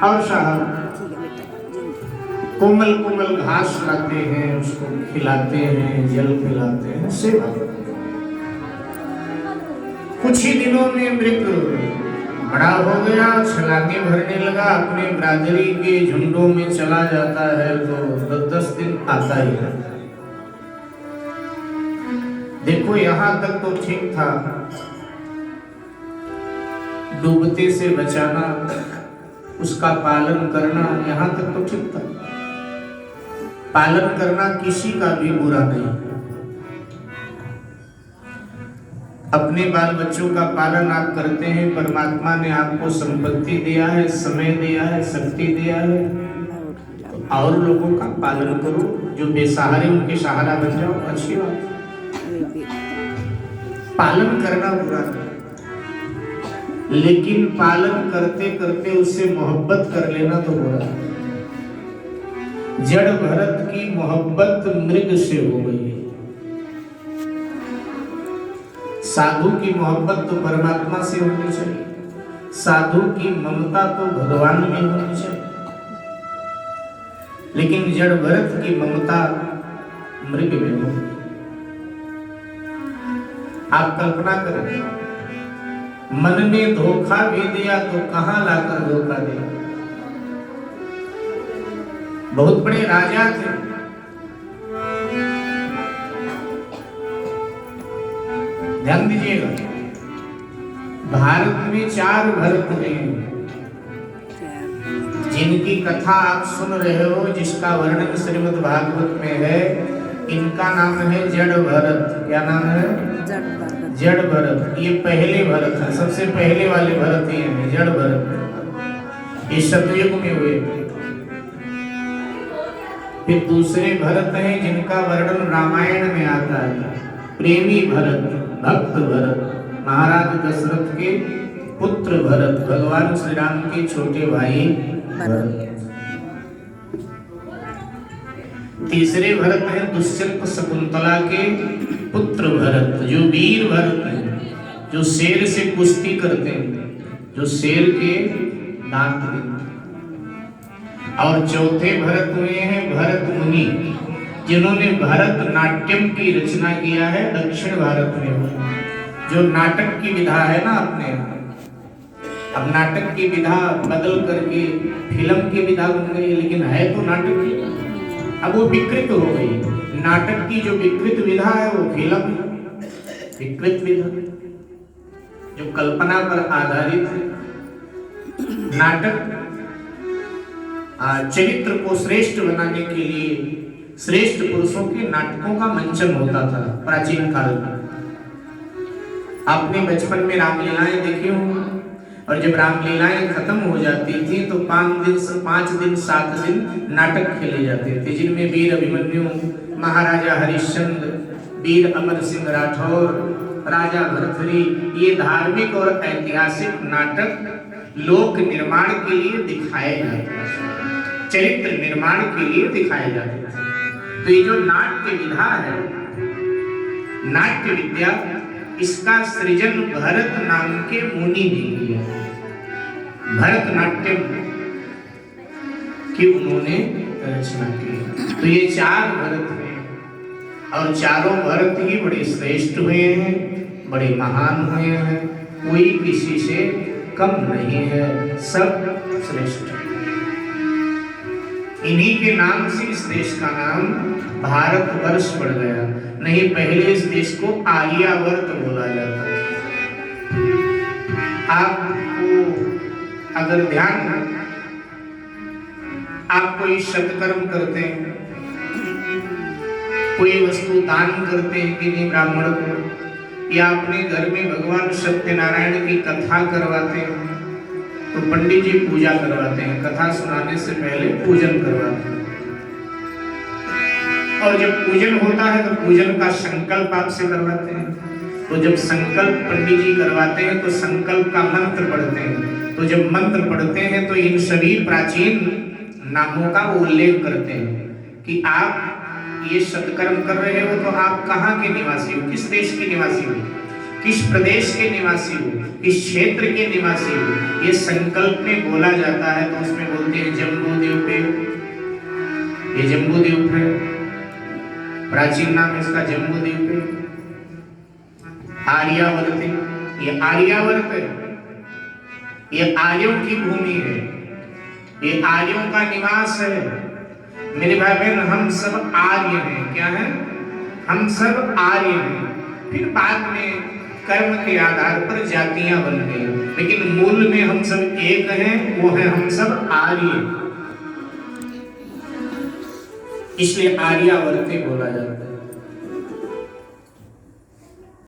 और साहब कोमल कोमल घास लाते हैं, उसको खिलाते हैं, जल पिलाते हैं, सेवा। कुछ ही दिनों में मृग बड़ा हो गया, छलांगे भरने लगा, अपने बिरादरी के झुंडों में चला जाता है तो 10-10 दिन आता ही है। देखो यहां तक तो ठीक था, डूबते से बचाना, उसका पालन करना, यहां तक तो ठीक था। पालन करना किसी का भी बुरा नहीं। अपने बाल बच्चों का पालन आप करते हैं, परमात्मा ने आपको संपत्ति दिया है, समय दिया है, शक्ति दिया है, तो और लोगों का पालन करो। जो बेसहारे उनके सहारा बन जाओ, अच्छी बात। पालन करना बुरा नहीं, लेकिन पालन करते करते उससे मोहब्बत कर लेना तो बुरा है। जड़ भरत की मोहब्बत मृग से हो गई। साधु की मोहब्बत तो परमात्मा से होनी चाहिए, साधु की ममता तो भगवान में होनी चाहिए, लेकिन जड़ भरत की ममता मृग में हो। आप कल्पना करें, मन ने धोखा भी दिया तो कहां लाकर धोखा दिया। बहुत बड़े राजा थे, ध्यान दीजिएगा, भारत में 4 भरत हैं जिनकी कथा आप सुन रहे हो, जिसका वर्णन श्रीमद् भागवत में है। इनका नाम है जड़ भरत। क्या नाम है? जड़ भरत। ये पहले भरत है, सबसे पहले वाले भरत ये हैं, जड़ भरत। ये सतयुग में हुए। फिर दूसरे भरत हैं जिनका वर्णन रामायण में आता है, प्रेमी भरत, भक्त भरत, महाराज दशरथ के पुत्र भरत, भगवान श्री राम के छोटे भाई भरत। तीसरे भरत हैं दुष्यंत शकुंतला के पुत्र भरत, जो वीर भरत हैं, जो शेर से कुश्ती करते हैं, जो शेर के दांत देते। और चौथे भरत हुए हैं भरत मुनि, जिन्होंने भरत नाट्यम की रचना किया है, दक्षिण भारत में हुआ। जो नाटक की विधा है ना अपने, अब नाटक की विधा बदल करके फिल्म की विधा बन गई, लेकिन है तो नाटक की, अब वो विकृत हो गई। नाटक की जो विकृत विधा है वो फिल्म विकृत विधा, जो कल्पना पर आधारित है। नाटक चरित्र को श्रेष्ठ बनाने के लिए श्रेष्ठ पुरुषों के नाटकों का मंचन होता था प्राचीन काल में। आपने बचपन में रामलीलाएं देखी होंगी, और जब रामलीलाएं खत्म हो जाती थी तो 5 दिन 7 दिन नाटक खेले जाते थे, जिनमें वीर अभिमन्यु, महाराजा हरिश्चंद्र, वीर अमर सिंह राठौर, राजा भरथरी, ये धार्मिक और ऐतिहासिक नाटक लोक निर्माण के लिए दिखाए जाते थे, चरित्र निर्माण के लिए दिखाए जाते थे। तो ये जो नाट्य विधा है, नाट्य विद्या, इसका सृजन भरत नाम के मुनि ने किया। भरतनाट्यम की उन्होंने रचना की। तो ये 4 भरत हैं, और चारों भरत ही बड़े श्रेष्ठ हुए हैं, बड़े महान हुए हैं, कोई किसी से कम नहीं है, सब श्रेष्ठ। इन्हीं के नाम से इस देश का नाम भारतवर्ष पड़ गया, नहीं पहले इस देश को आर्यावर्त बोला जाता था। आपको अगर ध्यान, आप कोई सत्कर्म करते हैं, कोई वस्तु दान करते हैं कि नहीं ब्राह्मण को, या अपने घर में भगवान सत्यनारायण की कथा करवाते हैं, तो पंडित जी पूजा करवाते हैं, कथा सुनाने से पहले पूजन करवाते हैं। और जब पूजन होता है तो पूजन का संकल्प आपसे करवाते हैं। तो जब संकल्प पंडित जी करवाते हैं तो संकल्प का मंत्र पढ़ते हैं। तो जब मंत्र पढ़ते हैं तो इन सभी प्राचीन नामों का उल्लेख करते हैं कि आप ये सत्कर्म कर रहे हो तो आप कहाँ के निवासी हो, किस देश के निवासी हो, किस प्रदेश के निवासी हो, इस क्षेत्र के निवासी हो, ये संकल्प में बोला जाता है। तो उसमें बोलते हैं जम्बूद्वीप पे, ये जम्बूद्वीप है, प्राचीन नाम इसका जम्बूद्वीप है। आर्यावर्त, ये आर्यावर्त है, ये आर्यों की भूमि है, ये आर्यों का निवास है। मेरे भाई बहन, हम सब आर्य हैं। क्या है? हम सब आर्य हैं। फिर बाद में कर्म के आधार पर जातियां बन गई, लेकिन मूल में हम सब एक हैं, वो है हम सब आर्य। इसलिए आर्यावर्त बोला जाता है।